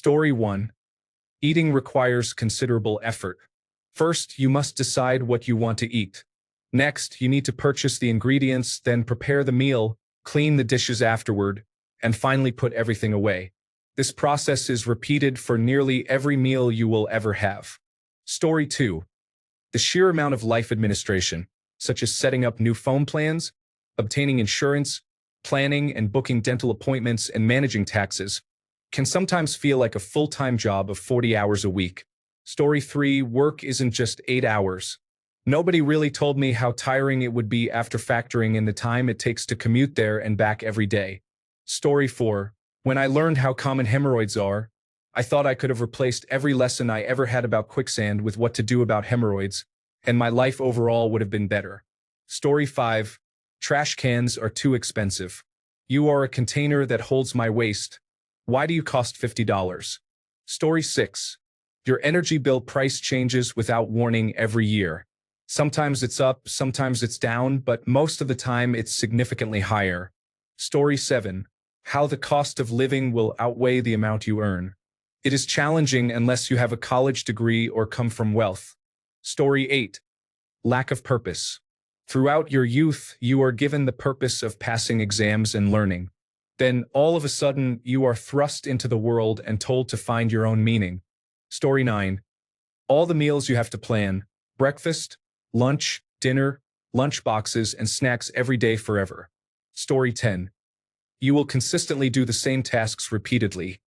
Story 1. Eating requires considerable effort. First, you must decide what you want to eat. Next, you need to purchase the ingredients, then prepare the meal, clean the dishes afterward, and finally put everything away. This process is repeated for nearly every meal you will ever have. Story 2. The sheer amount of life administration, such as setting up new phone plans, obtaining insurance, planning and booking dental appointments, and managing taxes, can sometimes feel like a full-time job of 40 hours a week. Story 3. Work isn't just 8 hours. Nobody really told me how tiring it would be after factoring in the time it takes to commute there and back every day. Story 4. When I learned how common hemorrhoids are, I thought I could have replaced every lesson I ever had about quicksand with what to do about hemorrhoids, and my life overall would have been better. Story 5. Trash cans are too expensive. You are a container that holds my waste. Why do you cost $50? Story 6. Your energy bill price changes without warning every year. Sometimes it's up, sometimes it's down, but most of the time it's significantly higher. Story 7. How the cost of living will outweigh the amount you earn. It is challenging unless you have a college degree or come from wealth. Story 8. Lack of purpose. Throughout your youth, you are given the purpose of passing exams and learning. Then, all of a sudden, you are thrust into the world and told to find your own meaning. Story 9. All the meals you have to plan: breakfast, lunch, dinner, lunch boxes, and snacks every day forever. Story 10. You will consistently do the same tasks repeatedly.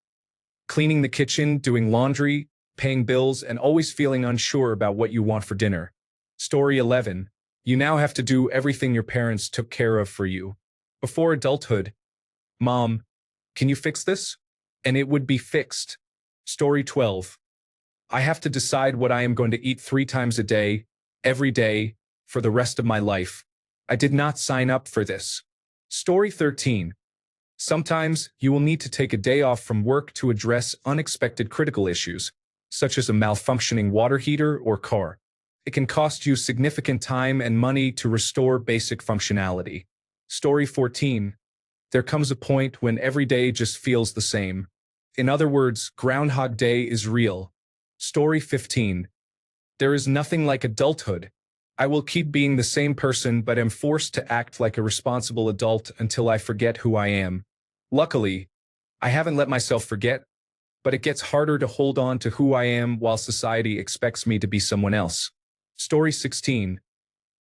Cleaning the kitchen, doing laundry, paying bills, and always feeling unsure about what you want for dinner. Story 11. You now have to do everything your parents took care of for you. Before adulthood, Mom, can you fix this? And it would be fixed. Story 12. I have to decide what I am going to eat 3 times a day, every day, for the rest of my life. I did not sign up for this. Story 13. Sometimes you will need to take a day off from work to address unexpected critical issues, such as a malfunctioning water heater or car. It can cost you significant time and money to restore basic functionality. Story 14. There comes a point when every day just feels the same. In other words, Groundhog Day is real. Story 15. There is nothing like adulthood. I will keep being the same person but am forced to act like a responsible adult until I forget who I am. Luckily, I haven't let myself forget, but it gets harder to hold on to who I am while society expects me to be someone else. Story 16.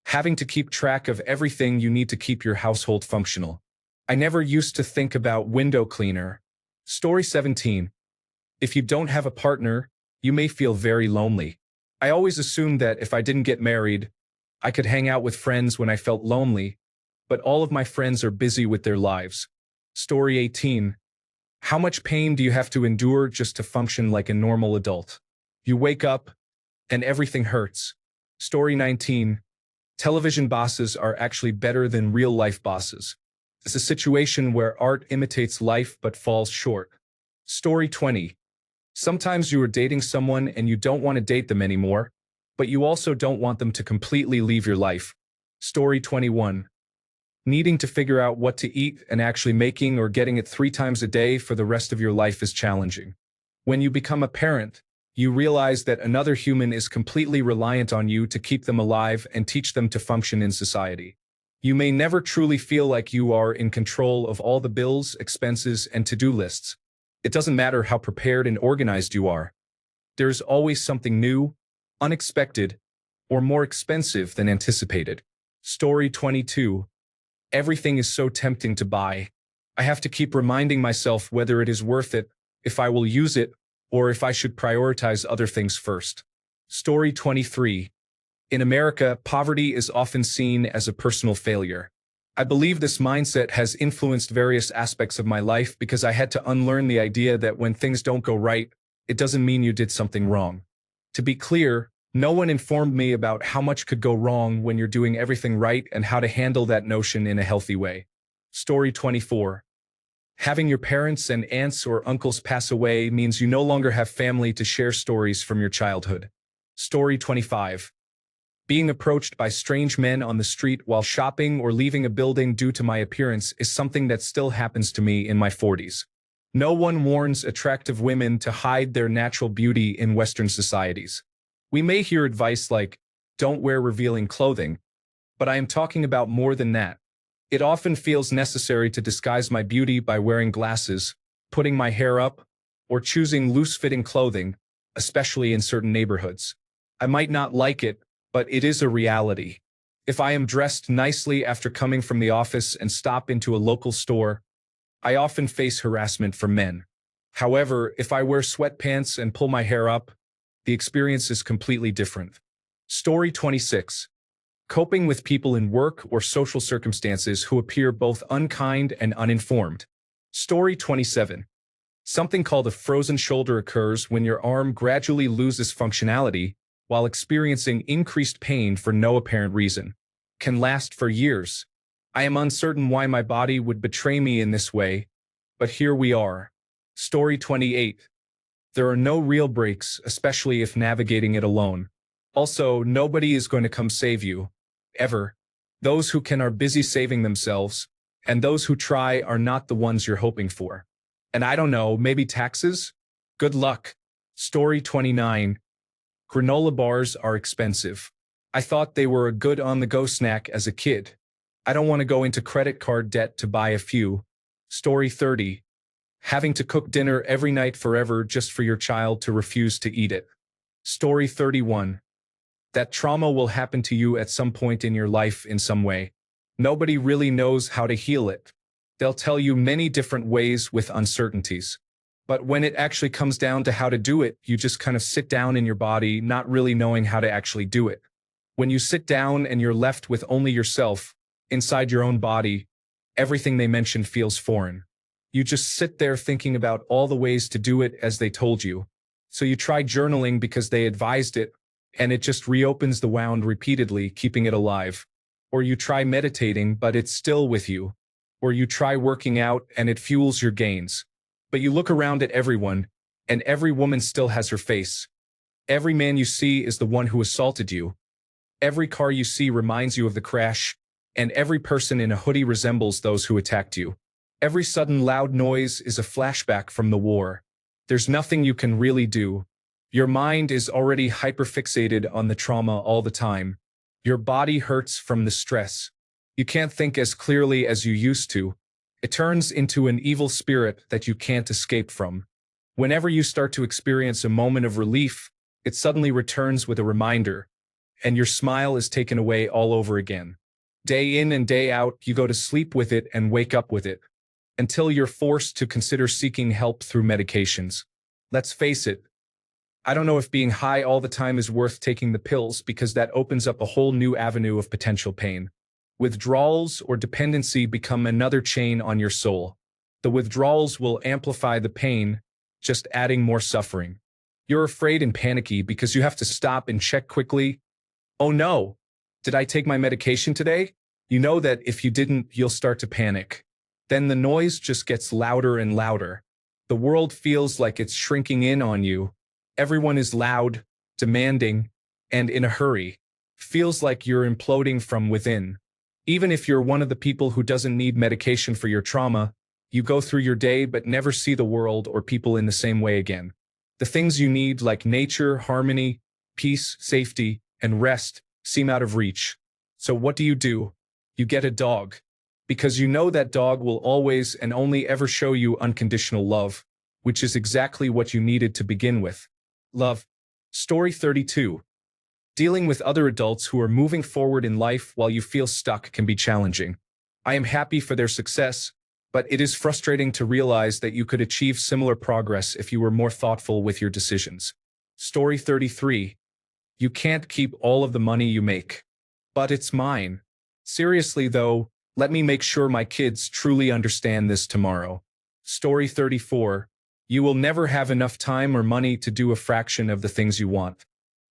Having to keep track of everything you need to keep your household functional. I never used to think about window cleaner. Story 17. If you don't have a partner, you may feel very lonely. I always assumed that if I didn't get married, I could hang out with friends when I felt lonely, but all of my friends are busy with their lives. Story 18. How much pain do you have to endure just to function like a normal adult? You wake up, and everything hurts. Story 19. Television bosses are actually better than real-life bosses. It's a situation where art imitates life but falls short. Story 20. Sometimes you are dating someone and you don't want to date them anymore, but you also don't want them to completely leave your life. Story 21. Needing to figure out what to eat and actually making or getting it 3 times a day for the rest of your life is challenging. When you become a parent, you realize that another human is completely reliant on you to keep them alive and teach them to function in society. You may never truly feel like you are in control of all the bills, expenses, and to-do lists. It doesn't matter how prepared and organized you are. There is always something new, unexpected, or more expensive than anticipated. Story 22. Everything is so tempting to buy. I have to keep reminding myself whether it is worth it, if I will use it, or if I should prioritize other things first. Story 23. In America, poverty is often seen as a personal failure. I believe this mindset has influenced various aspects of my life because I had to unlearn the idea that when things don't go right, it doesn't mean you did something wrong. To be clear, no one informed me about how much could go wrong when you're doing everything right and how to handle that notion in a healthy way. Story 24. Having your parents and aunts or uncles pass away means you no longer have family to share stories from your childhood. Story 25. Being approached by strange men on the street while shopping or leaving a building due to my appearance is something that still happens to me in my 40s. No one warns attractive women to hide their natural beauty in Western societies. We may hear advice like, don't wear revealing clothing, but I am talking about more than that. It often feels necessary to disguise my beauty by wearing glasses, putting my hair up, or choosing loose-fitting clothing, especially in certain neighborhoods. I might not like it, but it is a reality. If I am dressed nicely after coming from the office and stop into a local store, I often face harassment from men. However, if I wear sweatpants and pull my hair up, the experience is completely different. Story 26. Coping with people in work or social circumstances who appear both unkind and uninformed. Story 27. Something called a frozen shoulder occurs when your arm gradually loses functionality while experiencing increased pain for no apparent reason. Can last for years. I am uncertain why my body would betray me in this way, but here we are. Story 28. There are no real breaks, especially if navigating it alone. Also, nobody is going to come save you. Ever. Those who can are busy saving themselves, and those who try are not the ones you're hoping for. And I don't know, maybe taxes? Good luck. Story 29. Granola bars are expensive. I thought they were a good on-the-go snack as a kid. I don't want to go into credit card debt to buy a few. Story 30. Having to cook dinner every night forever just for your child to refuse to eat it. Story 31. That trauma will happen to you at some point in your life in some way. Nobody really knows how to heal it. They'll tell you many different ways with uncertainties. But when it actually comes down to how to do it, you just kind of sit down in your body, not really knowing how to actually do it. When you sit down and you're left with only yourself, inside your own body, everything they mention feels foreign. You just sit there thinking about all the ways to do it as they told you. So you try journaling because they advised it, and it just reopens the wound repeatedly, keeping it alive. Or you try meditating, but it's still with you. Or you try working out and it fuels your gains. But you look around at everyone, and every woman still has her face. Every man you see is the one who assaulted you. Every car you see reminds you of the crash, and every person in a hoodie resembles those who attacked you. Every sudden loud noise is a flashback from the war. There's nothing you can really do. Your mind is already hyperfixated on the trauma all the time. Your body hurts from the stress. You can't think as clearly as you used to. It turns into an evil spirit that you can't escape from. Whenever you start to experience a moment of relief, it suddenly returns with a reminder, and your smile is taken away all over again. Day in and day out, you go to sleep with it and wake up with it, until you're forced to consider seeking help through medications. Let's face it, I don't know if being high all the time is worth taking the pills because that opens up a whole new avenue of potential pain. Withdrawals or dependency become another chain on your soul. The withdrawals will amplify the pain, just adding more suffering. You're afraid and panicky because you have to stop and check quickly. Oh no, did I take my medication today? You know that if you didn't, you'll start to panic. Then the noise just gets louder and louder. The world feels like it's shrinking in on you. Everyone is loud, demanding, and in a hurry. Feels like you're imploding from within. Even if you're one of the people who doesn't need medication for your trauma, you go through your day but never see the world or people in the same way again. The things you need, like nature, harmony, peace, safety, and rest, seem out of reach. So what do? You get a dog. Because you know that dog will always and only ever show you unconditional love, which is exactly what you needed to begin with. Love. Story 32. Dealing with other adults who are moving forward in life while you feel stuck can be challenging. I am happy for their success, but it is frustrating to realize that you could achieve similar progress if you were more thoughtful with your decisions. Story 33. You can't keep all of the money you make. But it's mine. Seriously though, let me make sure my kids truly understand this tomorrow. Story 34. You will never have enough time or money to do a fraction of the things you want.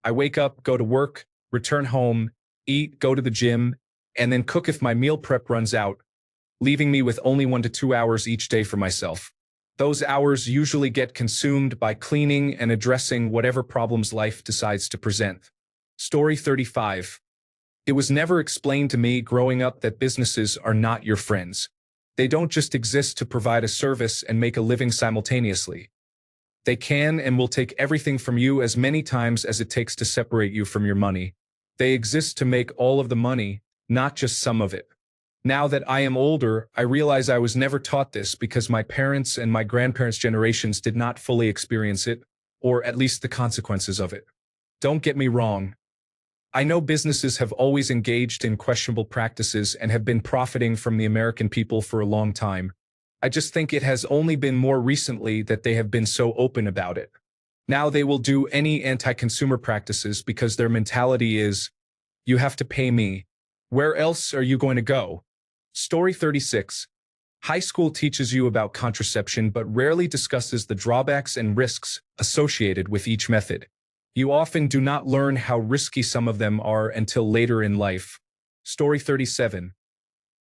I wake up, go to work, return home, eat, go to the gym, and then cook if my meal prep runs out, leaving me with only 1 to 2 hours each day for myself. Those hours usually get consumed by cleaning and addressing whatever problems life decides to present. Story 35. It was never explained to me growing up that businesses are not your friends. They don't just exist to provide a service and make a living simultaneously. They can and will take everything from you as many times as it takes to separate you from your money. They exist to make all of the money, not just some of it. Now that I am older, I realize I was never taught this because my parents and my grandparents' generations did not fully experience it, or at least the consequences of it. Don't get me wrong. I know businesses have always engaged in questionable practices and have been profiting from the American people for a long time. I just think it has only been more recently that they have been so open about it. Now they will do any anti-consumer practices because their mentality is, you have to pay me. Where else are you going to go? Story 36. High school teaches you about contraception but rarely discusses the drawbacks and risks associated with each method. You often do not learn how risky some of them are until later in life. Story 37.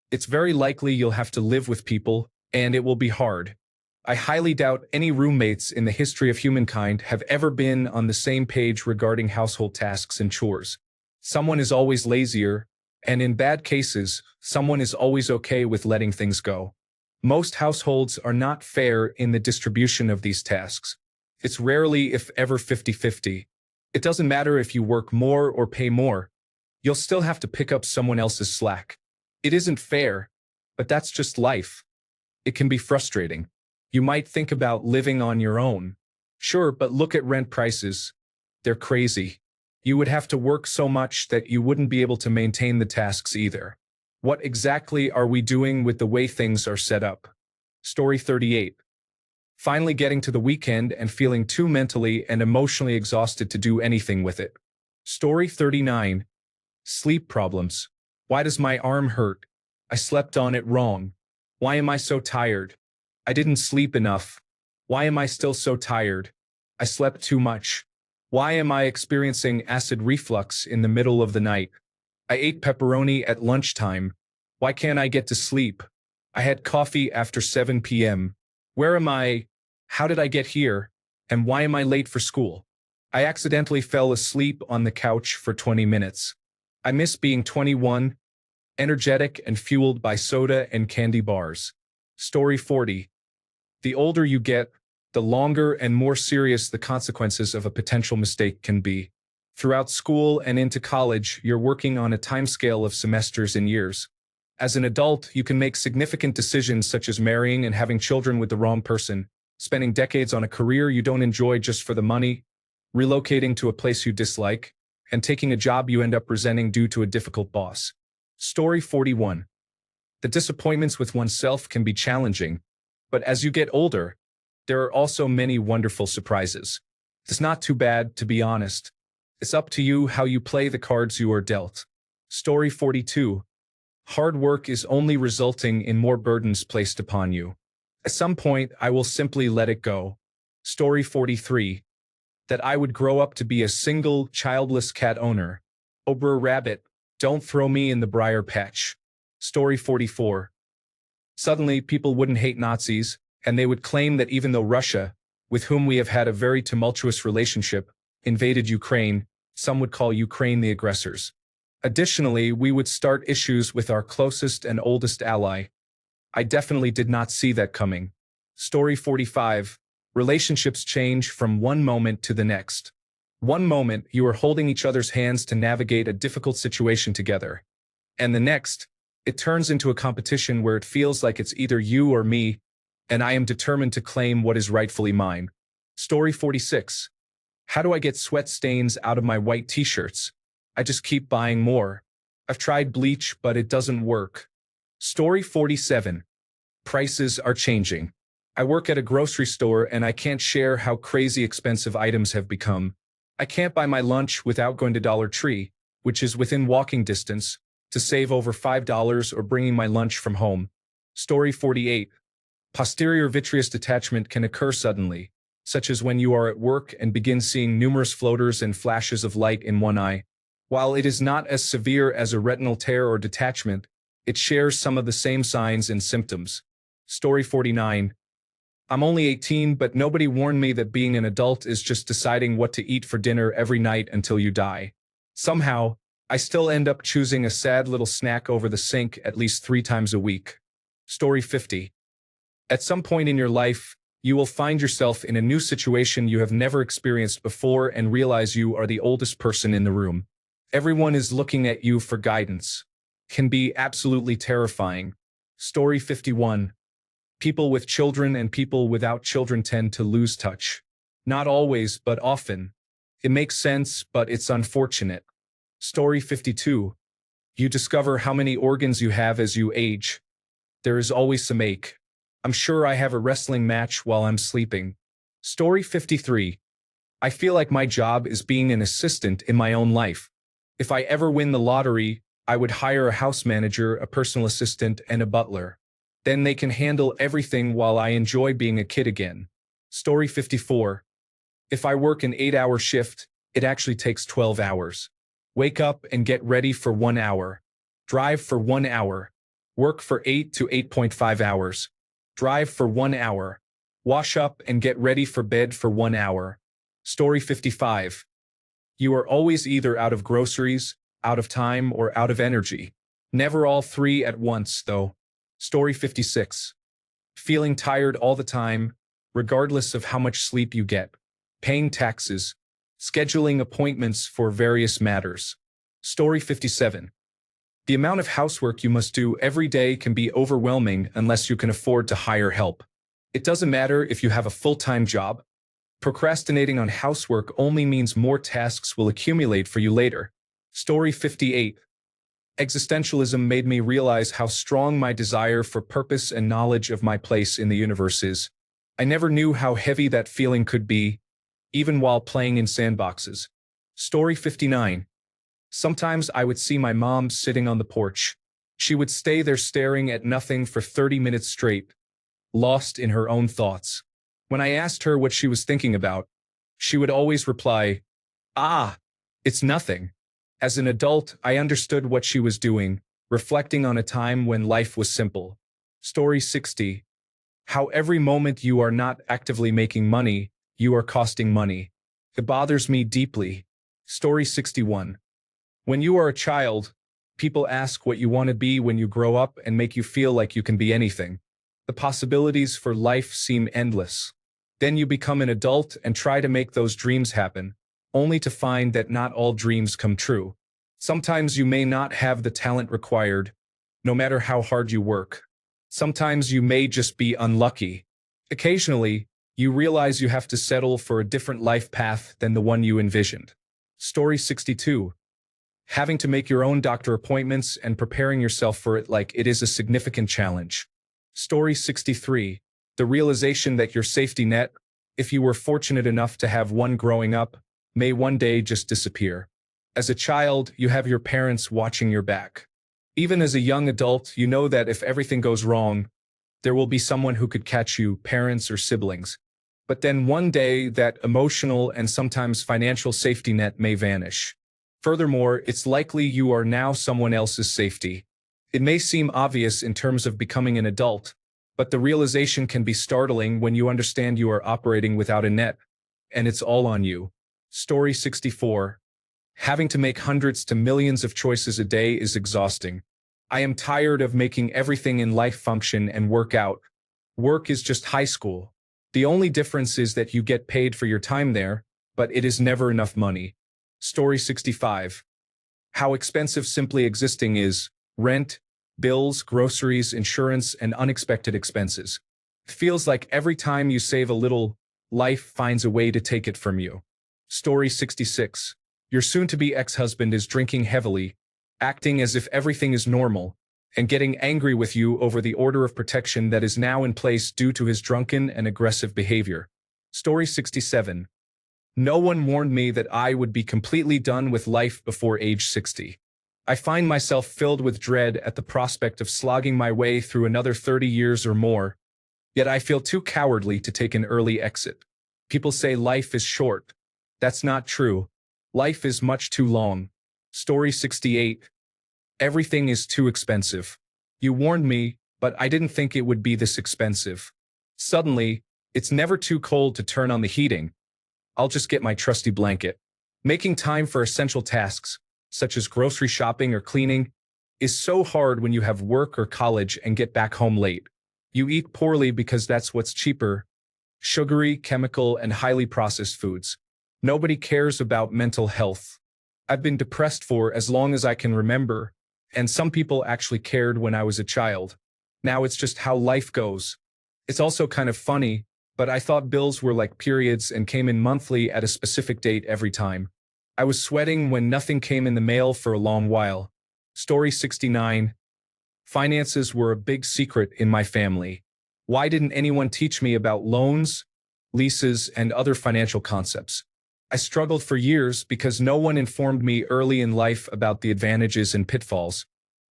It's very likely you'll have to live with people, and it will be hard. I highly doubt any roommates in the history of humankind have ever been on the same page regarding household tasks and chores. Someone is always lazier, and in bad cases, someone is always okay with letting things go. Most households are not fair in the distribution of these tasks. It's rarely, if ever, 50-50. It doesn't matter if you work more or pay more. You'll still have to pick up someone else's slack. It isn't fair, but that's just life. It can be frustrating. You might think about living on your own. Sure, but look at rent prices. They're crazy. You would have to work so much that you wouldn't be able to maintain the tasks either. What exactly are we doing with the way things are set up? Story 38. Finally getting to the weekend and feeling too mentally and emotionally exhausted to do anything with it. Story 39. Sleep problems. Why does my arm hurt? I slept on it wrong. Why am I so tired? I didn't sleep enough. Why am I still so tired? I slept too much. Why am I experiencing acid reflux in the middle of the night? I ate pepperoni at lunchtime. Why can't I get to sleep? I had coffee after 7 p.m. Where am I? How did I get here? And why am I late for school? I accidentally fell asleep on the couch for 20 minutes. I miss being 21, energetic and fueled by soda and candy bars. Story 40. The older you get, the longer and more serious the consequences of a potential mistake can be. Throughout school and into college, you're working on a timescale of semesters and years. As an adult, you can make significant decisions such as marrying and having children with the wrong person, spending decades on a career you don't enjoy just for the money, relocating to a place you dislike, and taking a job you end up resenting due to a difficult boss. Story 41. The disappointments with oneself can be challenging, but as you get older, there are also many wonderful surprises. It's not too bad, to be honest. It's up to you how you play the cards you are dealt. Story 42. Hard work is only resulting in more burdens placed upon you. At some point, I will simply let it go. Story 43. That I would grow up to be a single, childless cat owner. Oh, Brr Rabbit, don't throw me in the briar patch. Story 44. Suddenly, people wouldn't hate Nazis, and they would claim that even though Russia, with whom we have had a very tumultuous relationship, invaded Ukraine, some would call Ukraine the aggressors. Additionally, we would start issues with our closest and oldest ally. I definitely did not see that coming. Story 45. Relationships change from one moment to the next. One moment, you are holding each other's hands to navigate a difficult situation together. And the next, it turns into a competition where it feels like it's either you or me, and I am determined to claim what is rightfully mine. Story 46. How do I get sweat stains out of my white t-shirts? I just keep buying more. I've tried bleach, but it doesn't work. Story 47. Prices are changing. I work at a grocery store and I can't share how crazy expensive items have become. I can't buy my lunch without going to Dollar Tree, which is within walking distance, to save over $5 or bringing my lunch from home. Story 48. Posterior vitreous detachment can occur suddenly, such as when you are at work and begin seeing numerous floaters and flashes of light in one eye. While it is not as severe as a retinal tear or detachment, it shares some of the same signs and symptoms. Story 49. I'm only 18, but nobody warned me that being an adult is just deciding what to eat for dinner every night until you die. Somehow, I still end up choosing a sad little snack over the sink at least 3 times a week. Story 50. At some point in your life, you will find yourself in a new situation you have never experienced before and realize you are the oldest person in the room. Everyone is looking at you for guidance. Can be absolutely terrifying. Story 51. People with children and people without children tend to lose touch. Not always, but often. It makes sense, but it's unfortunate. Story 52. You discover how many organs you have as you age. There is always some ache. I'm sure I have a wrestling match while I'm sleeping. Story 53. I feel like my job is being an assistant in my own life. If I ever win the lottery, I would hire a house manager, a personal assistant, and a butler. Then they can handle everything while I enjoy being a kid again. Story 54. If I work an 8-hour shift, it actually takes 12 hours. Wake up and get ready for 1 hour. Drive for 1 hour. Work for 8 to 8.5 hours. Drive for 1 hour. Wash up and get ready for bed for 1 hour. Story 55. You are always either out of groceries, out of time, or out of energy. Never all three at once, though. Story 56. Feeling tired all the time, regardless of how much sleep you get. Paying taxes. Scheduling appointments for various matters. Story 57. The amount of housework you must do every day can be overwhelming unless you can afford to hire help. It doesn't matter if you have a full-time job. Procrastinating on housework only means more tasks will accumulate for you later. Story 58. Existentialism made me realize how strong my desire for purpose and knowledge of my place in the universe is. I never knew how heavy that feeling could be, even while playing in sandboxes. Story 59. Sometimes I would see my mom sitting on the porch. She would stay there staring at nothing for 30 minutes straight, lost in her own thoughts. When I asked her what she was thinking about, she would always reply, "Ah, it's nothing." As an adult, I understood what she was doing, reflecting on a time when life was simple. Story 60. How every moment you are not actively making money, you are costing money. It bothers me deeply. Story 61. When you are a child, people ask what you want to be when you grow up and make you feel like you can be anything. The possibilities for life seem endless. Then you become an adult and try to make those dreams happen, only to find that not all dreams come true. Sometimes you may not have the talent required, no matter how hard you work. Sometimes you may just be unlucky. Occasionally, you realize you have to settle for a different life path than the one you envisioned. Story 62. Having to make your own doctor appointments and preparing yourself for it like it is a significant challenge. Story 63. The realization that your safety net, if you were fortunate enough to have one growing up, may one day just disappear. As a child, you have your parents watching your back. Even as a young adult, you know that if everything goes wrong, there will be someone who could catch you, parents or siblings. But then one day, that emotional and sometimes financial safety net may vanish. Furthermore, it's likely you are now someone else's safety. It may seem obvious in terms of becoming an adult, but the realization can be startling when you understand you are operating without a net, and it's all on you. Story 64. Having to make hundreds to millions of choices a day is exhausting. I am tired of making everything in life function and work out. Work is just high school. The only difference is that you get paid for your time there, but it is never enough money. Story 65. How expensive simply existing is: rent, bills, groceries, insurance, and unexpected expenses. It feels like every time you save a little, life finds a way to take it from you. Story 66. Your soon-to-be ex-husband is drinking heavily, acting as if everything is normal, and getting angry with you over the order of protection that is now in place due to his drunken and aggressive behavior. Story 67. No one warned me that I would be completely done with life before age 60. I find myself filled with dread at the prospect of slogging my way through another 30 years or more, yet I feel too cowardly to take an early exit. People say life is short. That's not true. Life is much too long. Story 68. Everything is too expensive. You warned me, but I didn't think it would be this expensive. Suddenly, it's never too cold to turn on the heating. I'll just get my trusty blanket. Making time for essential tasks, such as grocery shopping or cleaning, is so hard when you have work or college and get back home late. You eat poorly because that's what's cheaper: sugary, chemical, and highly processed foods. Nobody cares about mental health. I've been depressed for as long as I can remember, and some people actually cared when I was a child. Now it's just how life goes. It's also kind of funny, but I thought bills were like periods and came in monthly at a specific date every time. I was sweating when nothing came in the mail for a long while. Story 69. Finances were a big secret in my family. Why didn't anyone teach me about loans, leases, and other financial concepts? I struggled for years because no one informed me early in life about the advantages and pitfalls.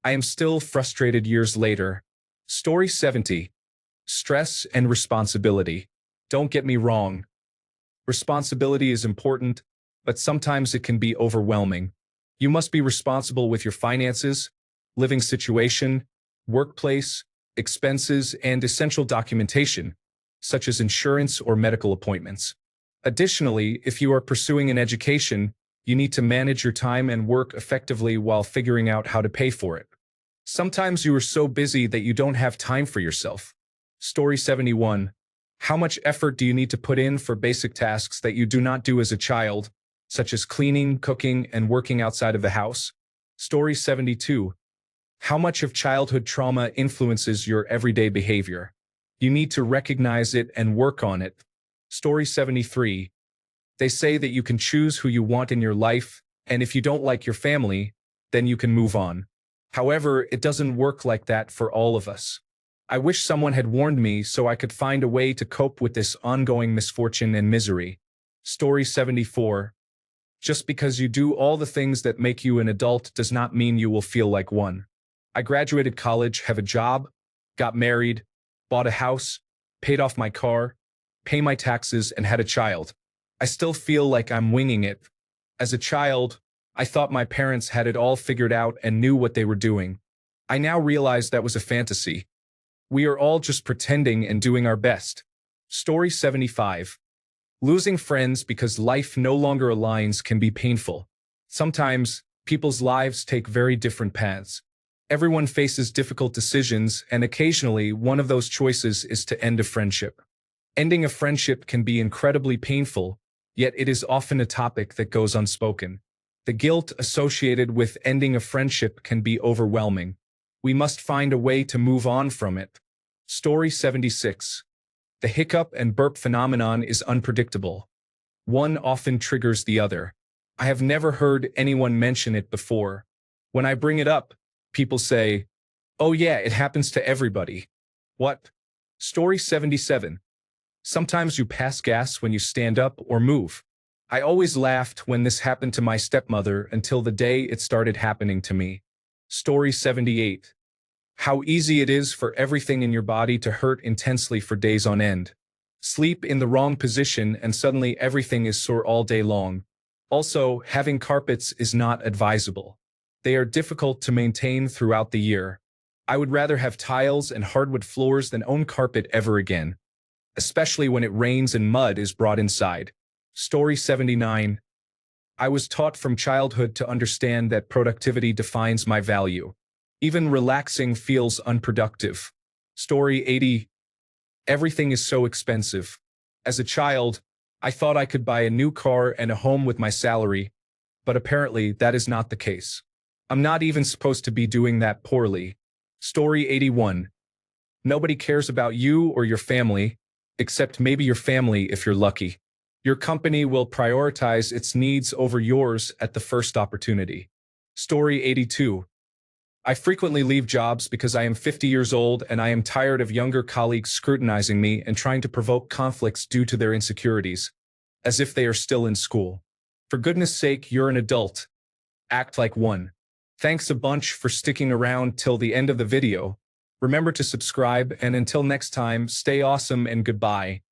I am still frustrated years later. Story 70. Stress and responsibility. Don't get me wrong. Responsibility is important, but sometimes it can be overwhelming. You must be responsible with your finances, living situation, workplace, expenses, and essential documentation, such as insurance or medical appointments. Additionally, if you are pursuing an education, you need to manage your time and work effectively while figuring out how to pay for it. Sometimes you are so busy that you don't have time for yourself. Story 71. How much effort do you need to put in for basic tasks that you do not do as a child, such as cleaning, cooking, and working outside of the house? Story 72. How much of childhood trauma influences your everyday behavior? You need to recognize it and work on it. Story 73. They say that you can choose who you want in your life, and if you don't like your family, then you can move on. However, it doesn't work like that for all of us. I wish someone had warned me so I could find a way to cope with this ongoing misfortune and misery. Story 74. Just because you do all the things that make you an adult does not mean you will feel like one. I graduated college, have a job, got married, bought a house, paid off my car, pay my taxes, and had a child. I still feel like I'm winging it. As a child, I thought my parents had it all figured out and knew what they were doing. I now realize that was a fantasy. We are all just pretending and doing our best. Story 75. Losing friends because life no longer aligns can be painful. Sometimes, people's lives take very different paths. Everyone faces difficult decisions, and occasionally one of those choices is to end a friendship. Ending a friendship can be incredibly painful, yet it is often a topic that goes unspoken. The guilt associated with ending a friendship can be overwhelming. We must find a way to move on from it. Story 76. The hiccup and burp phenomenon is unpredictable. One often triggers the other. I have never heard anyone mention it before. When I bring it up, people say, "Oh yeah, it happens to everybody." What? Story 77. Sometimes you pass gas when you stand up or move. I always laughed when this happened to my stepmother until the day it started happening to me. Story 78. How easy it is for everything in your body to hurt intensely for days on end. Sleep in the wrong position and suddenly everything is sore all day long. Also, having carpets is not advisable. They are difficult to maintain throughout the year. I would rather have tiles and hardwood floors than own carpet ever again, especially when it rains and mud is brought inside. Story 79. I was taught from childhood to understand that productivity defines my value. Even relaxing feels unproductive. Story 80. Everything is so expensive. As a child, I thought I could buy a new car and a home with my salary, but apparently that is not the case. I'm not even supposed to be doing that poorly. Story 81. Nobody cares about you or your family, except maybe your family if you're lucky. Your company will prioritize its needs over yours at the first opportunity. Story 82. I frequently leave jobs because I am 50 years old and I am tired of younger colleagues scrutinizing me and trying to provoke conflicts due to their insecurities, as if they are still in school. For goodness sake, you're an adult. Act like one. Thanks a bunch for sticking around till the end of the video. Remember to subscribe, and until next time, stay awesome and goodbye.